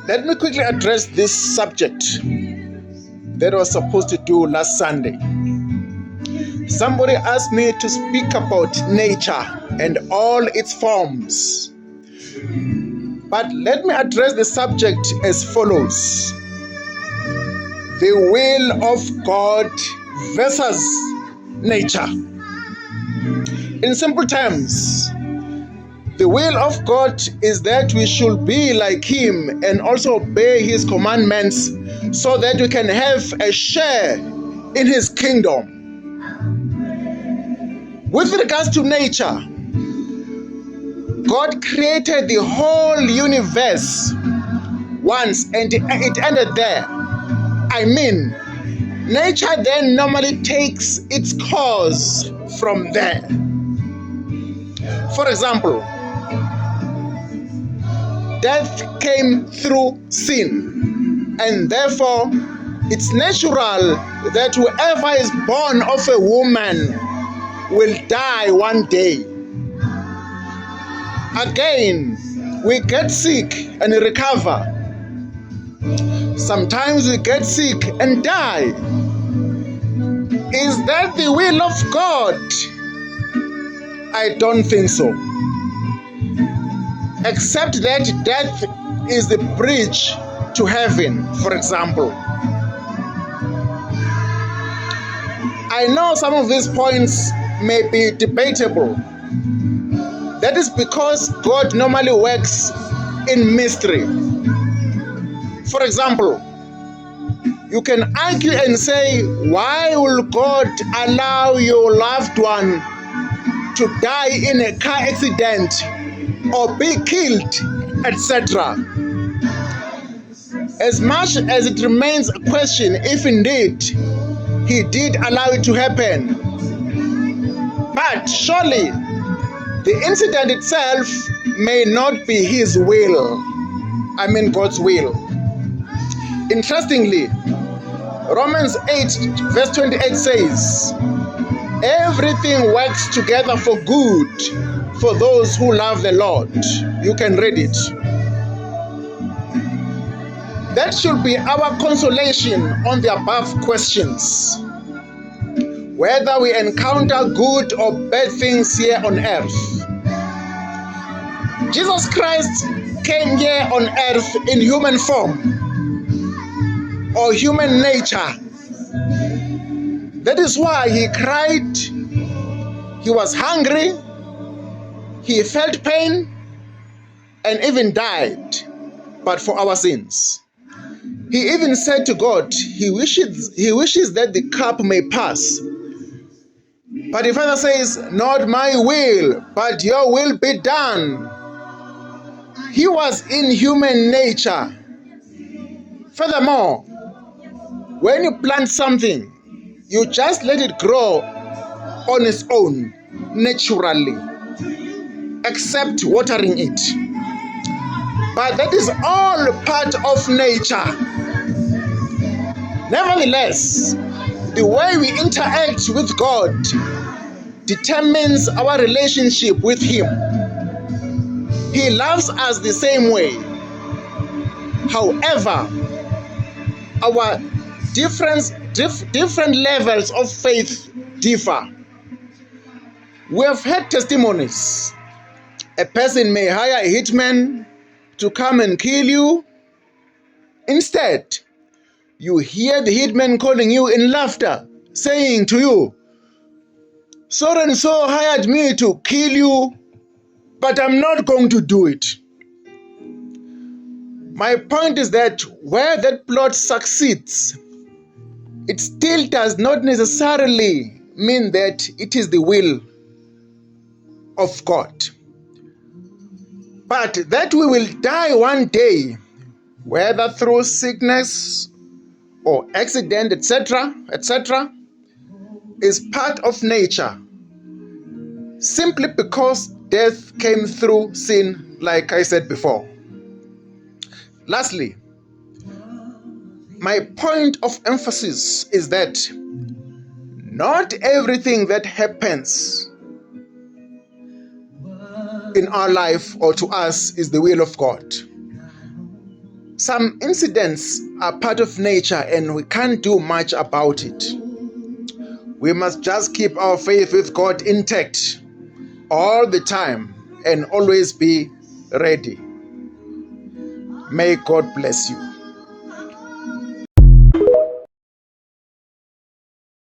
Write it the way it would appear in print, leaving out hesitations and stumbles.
Let me quickly address this subject that I was supposed to do last Sunday. Somebody asked me to speak about nature and all its forms. But let me address the subject as follows: the will of God versus nature. In simple terms, the will of God is that we should be like Him and also obey His commandments so that we can have a share in His kingdom. With regards to nature, God created the whole universe once and it ended there. I mean, nature then normally takes its course from there. For example, death came through sin, and therefore it's natural that whoever is born of a woman will die one day. Again, we get sick and recover. Sometimes we get sick and die. Is that the will of God? I don't think so. Except that death is the bridge to heaven, for example. I know some of these points may be debatable. That is because God normally works in mystery. For example, you can argue and say, why will God allow your loved one to die in a car accident or be killed, etc.? As much as it remains a question if indeed He did allow it to happen, but surely the incident itself may not be His will. I mean God's will. Interestingly, Romans 8 verse 28 says, everything works together for good for those who love the Lord. You can read it. That should be our consolation on the above questions. Whether we encounter good or bad things here on earth, Jesus Christ came here on earth in human form or human nature. That is why He cried, He was hungry, He felt pain, and even died, but for our sins. He even said to God, He wishes that the cup may pass. But the Father says, not my will, but your will be done. He was in human nature. Furthermore, when you plant something, you just let it grow on its own, naturally, except watering it. But that is all part of nature. Nevertheless, the way we interact with God determines our relationship with Him. He loves us the same way. However, our different levels of faith differ. We have had testimonies. A person may hire a hitman to come and kill you. Instead, you hear the hitman calling you in laughter, saying to you, so and so hired me to kill you, but I'm not going to do it. My point is that where that plot succeeds, it still does not necessarily mean that it is the will of God. But that we will die one day, whether through sickness or accident, etc., is part of nature, simply because death came through sin, like I said before. Lastly, my point of emphasis is that not everything that happens in our life or to us is the will of God. Some incidents are part of nature and we can't do much about it. We must just keep our faith with God intact all the time and always be ready. May God bless you.